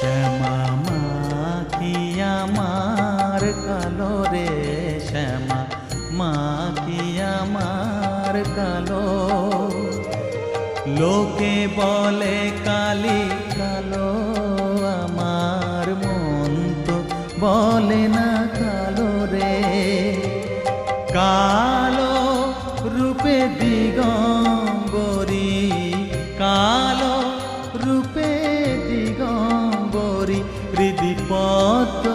শ্যামা মা কি আমার কালো রে, শ্যামা মা কি আমার কালো। লোকে বলে কালি কালো, আমার মন তো বলে না কালো রে। কালো রূপে দিগম্বরী, কালো রূপে দিগম্বরী, হৃদি পথ